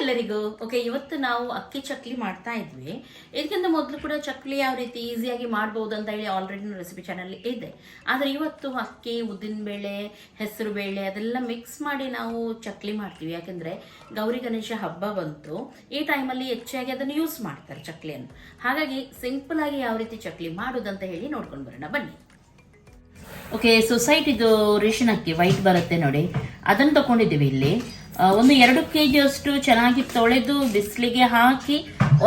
ಎಲ್ಲರಿಗೂ ಓಕೆ. ಇವತ್ತು ನಾವು ಅಕ್ಕಿ ಚಕ್ಲಿ ಮಾಡ್ತಾ ಇದ್ವಿ. ಇದಕ್ಕಿಂತ ಮೊದಲು ಕೂಡ ಚಕ್ಲಿ ಯಾವ ರೀತಿ ಈಸಿಯಾಗಿ ಮಾಡ್ಬೋದು ಅಂತ ಹೇಳಿ ಆಲ್ರೆಡಿ ರೆಸಿಪಿ ಚಾನಲ್ ಇದೆ. ಆದರೆ ಇವತ್ತು ಅಕ್ಕಿ, ಉದ್ದಿನಬೇಳೆ, ಹೆಸರು ಬೇಳೆ ಅದೆಲ್ಲ ಮಿಕ್ಸ್ ಮಾಡಿ ನಾವು ಚಕ್ಲಿ ಮಾಡ್ತೀವಿ. ಯಾಕೆಂದರೆ ಗೌರಿ ಗಣೇಶ ಹಬ್ಬ ಬಂತು. ಈ ಟೈಮಲ್ಲಿ ಹೆಚ್ಚಾಗಿ ಅದನ್ನು ಯೂಸ್ ಮಾಡ್ತಾರೆ ಚಕ್ಲಿಯನ್ನು. ಹಾಗಾಗಿ ಸಿಂಪಲ್ ಆಗಿ ಯಾವ ರೀತಿ ಚಕ್ಲಿ ಮಾಡೋದಂತ ಹೇಳಿ ನೋಡ್ಕೊಂಡು ಬರೋಣ ಬನ್ನಿ. ಓಕೆ, ಸೊಸೈಟಿದು ರೇಷನ್ ಅಕ್ಕಿ ವೈಟ್ ಬರುತ್ತೆ ನೋಡಿ, ಅದನ್ನು ತಗೊಂಡಿದ್ದೀವಿ. ಇಲ್ಲಿ ಒಂದು 2 kg ಅಷ್ಟು ಚೆನ್ನಾಗಿ ತೊಳೆದು ಬಿಸಿಲಿಗೆ ಹಾಕಿ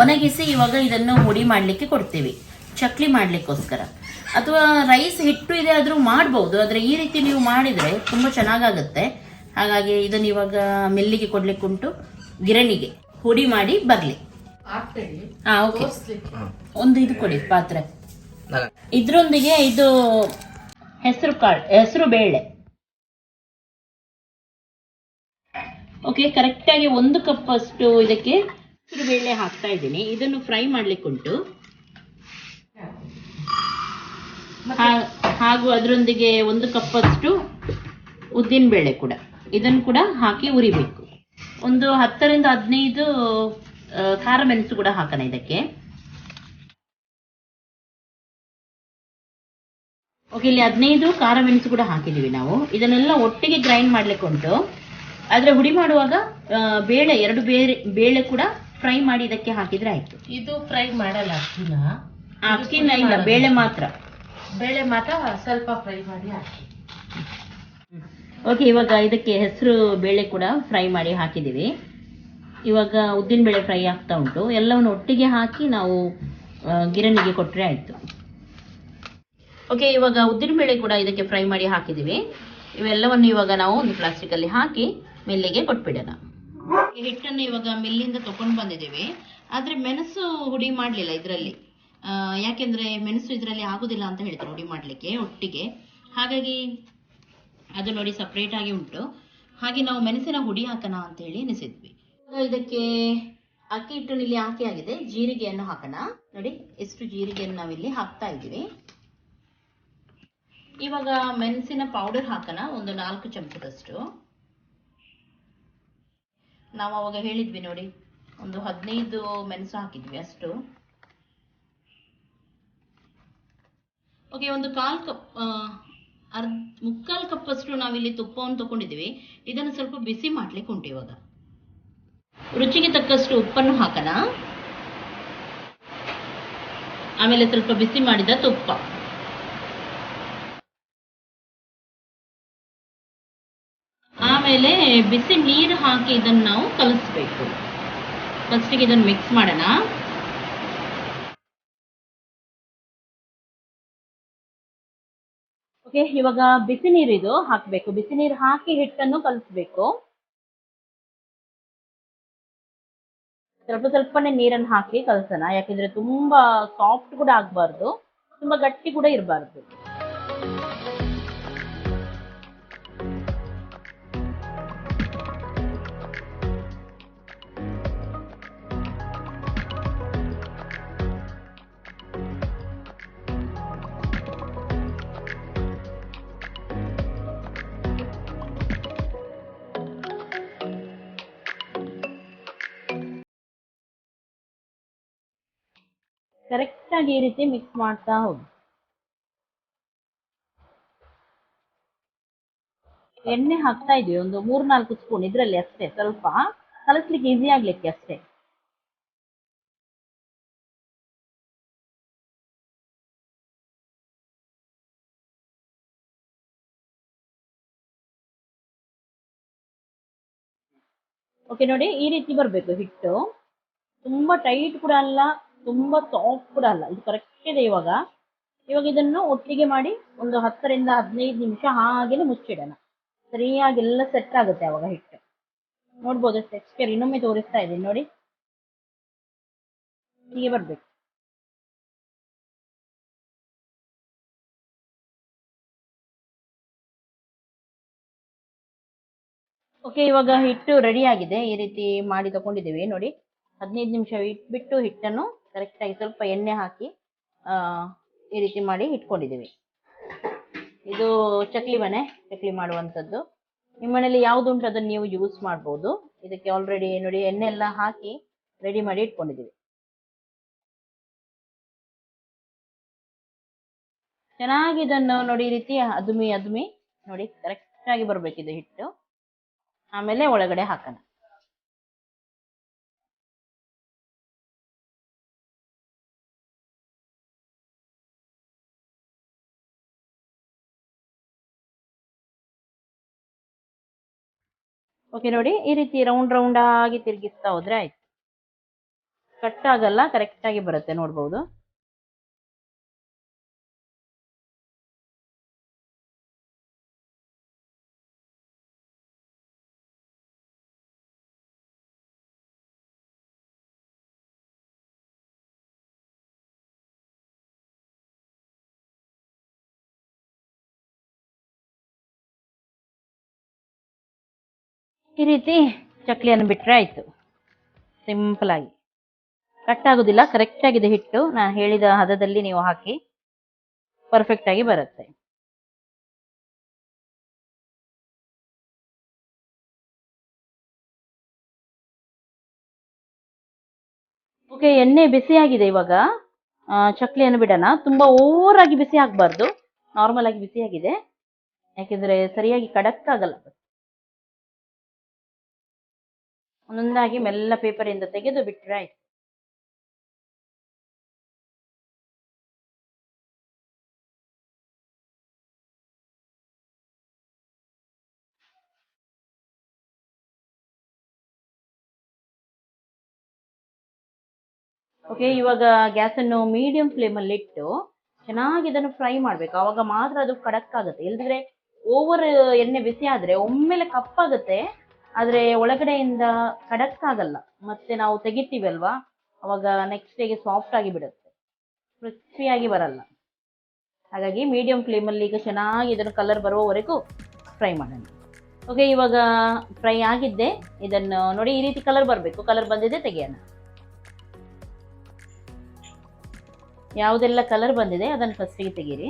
ಒಣಗಿಸಿ ಇವಾಗ ಇದನ್ನು ಹುಡಿ ಮಾಡಲಿಕ್ಕೆ ಕೊಡ್ತೀವಿ, ಚಕ್ಲಿ ಮಾಡಲಿಕ್ಕೋಸ್ಕರ. ಅಥವಾ ರೈಸ್ ಹಿಟ್ಟು ಇದೆ ಆದರೂ ಮಾಡ್ಬೋದು, ಆದರೆ ಈ ರೀತಿ ನೀವು ಮಾಡಿದರೆ ತುಂಬ ಚೆನ್ನಾಗಾಗುತ್ತೆ. ಹಾಗಾಗಿ ಇದನ್ನು ಇವಾಗ ಮಿಲ್ಲಿಗೆ ಕೊಡ್ಲಿಕ್ಕೆ ಉಂಟು, ಗಿರಣಿಗೆ ಹುಡಿ ಮಾಡಿ ಬರಲಿ. ಓಕೆ, ಒಂದು ಇದು ಕೊಡಿ ಪಾತ್ರೆ. ಇದ್ರೊಂದಿಗೆ ಇದು ಹೆಸರು ಬೇಳೆ. ಓಕೆ, ಕರೆಕ್ಟಾಗಿ 1 ಕಪ್ ಅಷ್ಟು ಇದಕ್ಕೆ ಹೆಸರು ಬೇಳೆ ಹಾಕ್ತಾ ಇದ್ದೀನಿ. ಇದನ್ನು ಫ್ರೈ ಮಾಡ್ಲಿಕ್ಕೆ ಉಂಟು. ಹಾಗೂ ಅದರೊಂದಿಗೆ 1 ಕಪ್ ಅಷ್ಟು ಉದ್ದಿನ ಬೇಳೆ ಕೂಡ, ಇದನ್ನು ಕೂಡ ಹಾಕಿ ಉರಿಬೇಕು. ಒಂದು 10 ರಿಂದ 15 ಖಾರ ಮೆಣಸು ಕೂಡ ಹಾಕೋಣ ಇದಕ್ಕೆ. ಓಕೆ, ಇಲ್ಲಿ 15 ಖಾರ ಮೆಣಸು ಕೂಡ ಹಾಕಿದೀವಿ ನಾವು. ಇದನ್ನೆಲ್ಲ ಒಟ್ಟಿಗೆ ಗ್ರೈಂಡ್ ಮಾಡ್ಲಿಕ್ಕೆ ಉಂಟು. ಆದ್ರೆ ಹುಡಿ ಮಾಡುವಾಗ ಬೇಳೆ 2 ಬೇಳೆ ಕೂಡ ಫ್ರೈ ಮಾಡಿ ಇದಕ್ಕೆ ಹಾಕಿದ್ರೆ ಆಯ್ತು. ಇದು ಫ್ರೈ ಮಾಡಲ್ಲ, ಅಕ್ಕಿನ ಇಲ್ಲ, ಬೇಳೆ ಮಾತ್ರ ಸ್ವಲ್ಪ ಫ್ರೈ ಮಾಡಿ ಹಾಕಿ. ಓಕೆ, ಇವಾಗ ಇದಕ್ಕೆ ಹೆಸರು ಬೇಳೆ ಕೂಡ ಫ್ರೈ ಮಾಡಿ ಹಾಕಿದೀವಿ. ಇವಾಗ ಉದ್ದಿನ ಬೇಳೆ ಫ್ರೈ ಆಗ್ತಾ ಉಂಟು. ಎಲ್ಲವನ್ನು ಒಟ್ಟಿಗೆ ಹಾಕಿ ನಾವು ಗಿರಣಿಗೆ ಕೊಟ್ಟರೆ ಆಯ್ತು. ಓಕೆ, ಇವಾಗ ಉದ್ದಿನ ಬೇಳೆ ಕೂಡ ಇದಕ್ಕೆ ಫ್ರೈ ಮಾಡಿ ಹಾಕಿದೀವಿ. ಇವೆಲ್ಲವನ್ನು ಇವಾಗ ನಾವು ಒಂದು ಪ್ಲಾಸ್ಟಿಕ್ ಅಲ್ಲಿ ಹಾಕಿ ಮಿಲ್ಲಿಗೆ ಕೊಟ್ಬಿಡೋಣ. ಈ ಹಿಟ್ಟನ್ನು ಇವಾಗ ಮಿಲ್ಲಿಂದ ತಗೊಂಡು ಬಂದಿದ್ದೀವಿ. ಆದ್ರೆ ಮೆಣಸು ಹುಡಿ ಮಾಡಲಿಲ್ಲ ಇದರಲ್ಲಿ, ಯಾಕೆಂದ್ರೆ ಮೆಣಸು ಇದರಲ್ಲಿ ಆಗುದಿಲ್ಲ ಅಂತ ಹೇಳ್ತಾರೆ ಹುಡಿ ಮಾಡಲಿಕ್ಕೆ ಒಟ್ಟಿಗೆ. ಹಾಗಾಗಿ ಅದು ನೋಡಿ ಸಪ್ರೇಟ್ ಆಗಿ ಉಂಟು. ಹಾಗೆ ನಾವು ಮೆಣಸಿನ ಹುಡಿ ಹಾಕೋಣ ಅಂತ ಹೇಳಿ ಎನಿಸಿದ್ವಿ. ಇದಕ್ಕೆ ಅಕ್ಕಿ ಹಿಟ್ಟು ಇಲ್ಲಿ ಹಾಕಿ ಆಗಿದೆ. ಜೀರಿಗೆಯನ್ನು ಹಾಕೋಣ. ನೋಡಿ ಎಷ್ಟು ಜೀರಿಗೆಯನ್ನು ನಾವಿಲ್ಲಿ ಹಾಕ್ತಾ ಇದ್ದೀವಿ. ಇವಾಗ ಮೆಣಸಿನ ಪೌಡರ್ ಹಾಕೋಣ, ಒಂದು 4 ಚಮಚದಷ್ಟು. ನಾವು ಅವಾಗ ಹೇಳಿದ್ವಿ ನೋಡಿ, ಒಂದು 15 ಮೆಣಸು ಹಾಕಿದ್ವಿ ಅಷ್ಟು. ಓಕೆ, ಒಂದು 1/4 ಕಪ್ ಅಷ್ಟು ನಾವಿಲ್ಲಿ ತುಪ್ಪವನ್ನು ತಗೊಂಡಿದ್ದೀವಿ. ಇದನ್ನು ಸ್ವಲ್ಪ ಬಿಸಿ ಮಾಡ್ಲಿಕ್ಕೆ ಉಂಟು. ಇವಾಗ ರುಚಿಗೆ ತಕ್ಕಷ್ಟು ಉಪ್ಪನ್ನು ಹಾಕೋಣ. ಆಮೇಲೆ ಸ್ವಲ್ಪ ಬಿಸಿ ಮಾಡಿದ ತುಪ್ಪ, ಆಮೇಲೆ ಬಿಸಿ ನೀರು ಹಾಕಿ ಇದನ್ನು ನಾವು ಕಲಿಸ್ಬೇಕು. ಫಸ್ಟಿಗೆ ಇದನ್ನು ಮಿಕ್ಸ್ ಮಾಡೋಣ. ಓಕೆ, ಇವಾಗ ಬಿಸಿ ನೀರು ಇದು ಹಾಕಬೇಕು. ಬಿಸಿ ನೀರು ಹಾಕಿ ಹಿಟ್ಟನ್ನು ಕಲಿಸ್ಬೇಕು. ಸ್ವಲ್ಪನೇ ನೀರನ್ನು ಹಾಕಿ ಕಲಸೋಣ. ಯಾಕೆಂದ್ರೆ ತುಂಬಾ ಸಾಫ್ಟ್ ಕೂಡ ಆಗಬಾರ್ದು, ತುಂಬಾ ಗಟ್ಟಿ ಕೂಡ ಇರಬಾರ್ದು. ಕರೆಕ್ಟ್ ಆಗಿ ಈ ರೀತಿ ಮಿಕ್ಸ್ ಮಾಡ್ತಾ ಹೋಗಿ. ಎಣ್ಣೆ ಹಾಕ್ತಾ ಇದೀವಿ, ಒಂದು 3-4 ಸ್ಪೂನ್ ಇದರಲ್ಲಿ ಅಷ್ಟೇ, ಸ್ವಲ್ಪ ಕಲಸ್ಲಿಕ್ಕೆ ಈಸಿ ಆಗ್ಲಿಕ್ಕೆ ಅಷ್ಟೇ. ಓಕೆ, ನೋಡಿ ಈ ರೀತಿ ಬರಬೇಕು ಹಿಟ್ಟು. ತುಂಬಾ ಟೈಟ್ ಕೂಡ ಅಲ್ಲ, ತುಂಬಾ ಸಾಫ್ಟ್ ಕೂಡ ಅಲ್ಲ, ಇದು ಕರೆಕ್ಟ್ ಇದೆ. ಇವಾಗ ಇದನ್ನು ಒಟ್ಟಿಗೆ ಮಾಡಿ ಒಂದು 10 ರಿಂದ 15 ನಿಮಿಷ ಹಾಗೇನೆ ಮುಚ್ಚಿಡೋಣ. ಸರಿಯಾಗಿ ಎಲ್ಲ ಸೆಟ್ ಆಗುತ್ತೆ ಅವಾಗ ಹಿಟ್ಟು. ನೋಡ್ಬೋದು ಟೆಕ್ಸ್ಚರ್, ಇನ್ನೊಮ್ಮೆ ತೋರಿಸ್ತಾ ಇದ್ದೀನಿ ನೋಡಿ, ಹೀಗೆ ಬರ್ಬೇಕು. ಓಕೆ, ಇವಾಗ ಹಿಟ್ಟು ರೆಡಿ ಆಗಿದೆ. ಈ ರೀತಿ ಮಾಡಿ ತಗೊಂಡಿದ್ದೀವಿ ನೋಡಿ. 15 ನಿಮಿಷ ಇಟ್ಬಿಟ್ಟು ಹಿಟ್ಟನ್ನು ಕರೆಕ್ಟಾಗಿ ಸ್ವಲ್ಪ ಎಣ್ಣೆ ಹಾಕಿ ಈ ರೀತಿ ಮಾಡಿ ಇಟ್ಕೊಂಡಿದ್ದೀವಿ. ಇದು ಚಕ್ಲಿ ಮಾಡುವಂಥದ್ದು. ನಿಮ್ಮ ಮನೇಲಿ ಯಾವ್ದು ಉಂಟು ಅದನ್ನು ನೀವು ಯೂಸ್ ಮಾಡ್ಬೋದು. ಇದಕ್ಕೆ ಆಲ್ರೆಡಿ ನೋಡಿ ಎಣ್ಣೆ ಎಲ್ಲ ಹಾಕಿ ರೆಡಿ ಮಾಡಿ ಇಟ್ಕೊಂಡಿದ್ದೀವಿ. ಚೆನ್ನಾಗಿ ಇದನ್ನು ನೋಡಿ ಈ ರೀತಿ ಅದುಮಿ ನೋಡಿ ಕರೆಕ್ಟ್ ಆಗಿ ಬರ್ಬೇಕಿದೆ ಹಿಟ್ಟು. ಆಮೇಲೆ ಒಳಗಡೆ ಹಾಕೋಣ. ಓಕೆ ನೋಡಿ ಈ ರೀತಿ ರೌಂಡ್ ಆಗಿ ತಿರುಗಿಸ್ತಾ ಹೋದ್ರೆ ಆಯ್ತು. ಕಟ್ ಆಗಲ್ಲ, ಕರೆಕ್ಟ್ ಆಗಿ ಬರುತ್ತೆ ನೋಡ್ಬೋದು. ಈ ರೀತಿ ಚಕ್ಲಿಯನ್ನು ಬಿಟ್ರೆ ಆಯ್ತು. ಸಿಂಪಲ್ ಆಗಿ ಕಟ್ ಆಗುದಿಲ್ಲ, ಕರೆಕ್ಟ್ ಆಗಿದೆ ಹಿಟ್ಟು. ನಾನು ಹೇಳಿದ ಹದದಲ್ಲಿ ನೀವು ಹಾಕಿ ಪರ್ಫೆಕ್ಟ್ ಆಗಿ ಬರುತ್ತೆ. ಓಕೆ, ಎಣ್ಣೆ ಬಿಸಿ ಆಗಿದೆ. ಇವಾಗ ಚಕ್ಲಿಯನ್ನು ಬಿಡೋಣ. ತುಂಬಾ ಓವರ್ ಆಗಿ ಬಿಸಿ ಆಗ್ಬಾರ್ದು, ನಾರ್ಮಲ್ ಆಗಿ ಬಿಸಿ ಆಗಿದೆ. ಯಾಕೆಂದ್ರೆ ಸರಿಯಾಗಿ ಕಡಕ್ ಆಗಲ್ಲ. ಒಂದೊಂದಾಗಿ ಮೆಲ್ಲ ಪೇಪರ್ ಇಂದ ತೆಗೆದು ಬಿಟ್ರೆ ಆಯ್ತು. ಓಕೆ, ಇವಾಗ ಗ್ಯಾಸ್ ಅನ್ನು ಮೀಡಿಯಂ ಫ್ಲೇಮ್ ಅಲ್ಲಿ ಇಟ್ಟು ಚೆನ್ನಾಗಿ ಇದನ್ನು ಫ್ರೈ ಮಾಡ್ಬೇಕು. ಅವಾಗ ಮಾತ್ರ ಅದು ಕಡಕ್ ಆಗುತ್ತೆ. ಇಲ್ದಿದ್ರೆ ಓವರ್ ಎಣ್ಣೆ ಬಿಸಿ ಆದ್ರೆ ಒಮ್ಮೆಲೆ ಕಪ್ಪಾಗುತ್ತೆ, ಆದ್ರೆ ಒಳಗಡೆಯಿಂದ ಕಡಕ್ ಆಗಲ್ಲ. ಮತ್ತೆ ನಾವು ತೆಗಿತೀವಿ ಅಲ್ವಾ, ಅವಾಗ ನೆಕ್ಸ್ಟ್ ಡೇಗೆ ಸಾಫ್ಟ್ ಆಗಿ ಬಿಡುತ್ತೆ, ಕ್ರಿಸ್ಪಿಯಾಗಿ ಬರಲ್ಲ. ಹಾಗಾಗಿ ಮೀಡಿಯಂ ಫ್ಲೇಮ್ ಅಲ್ಲಿ ಈಗ ಚೆನ್ನಾಗಿ ಇದನ್ನು ಕಲರ್ ಬರುವವರೆಗೂ ಫ್ರೈ ಮಾಡೋಣ. ಓಕೆ, ಇವಾಗ ಫ್ರೈ ಆಗಿದ್ದೆ. ಇದನ್ನು ನೋಡಿ ಈ ರೀತಿ ಕಲರ್ ಬರಬೇಕು. ಕಲರ್ ಬಂದಿದೆ, ತೆಗೆಯೋಣ. ಯಾವುದೆಲ್ಲ ಕಲರ್ ಬಂದಿದೆ ಅದನ್ನು ಫಸ್ಟಿಗೆ ತೆಗೀರಿ.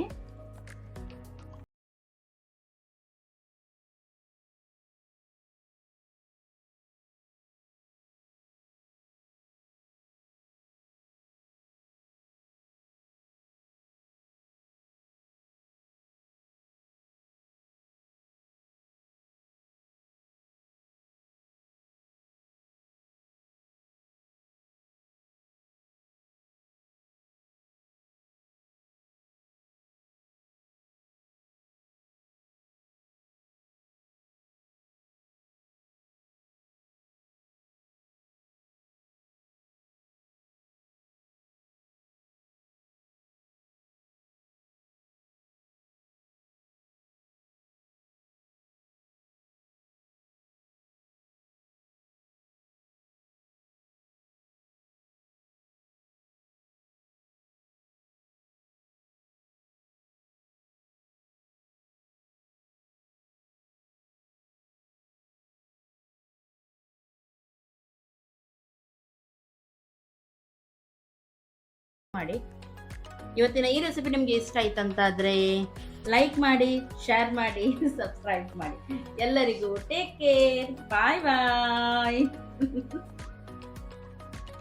ಮಾಡಿ. ಇವತ್ತಿನ ಈ ರೆಸಿಪಿ ನಿಮಗೆ ಇಷ್ಟ ಆಯ್ತಂತಾದ್ರೆ ಲೈಕ್ ಮಾಡಿ, ಶೇರ್ ಮಾಡಿ, ಸಬ್ಸ್ಕ್ರೈಬ್ ಮಾಡಿ. ಎಲ್ಲರಿಗೂ ಟೇಕ್ ಕೇರ್, ಬಾಯ್ ಬಾಯ್.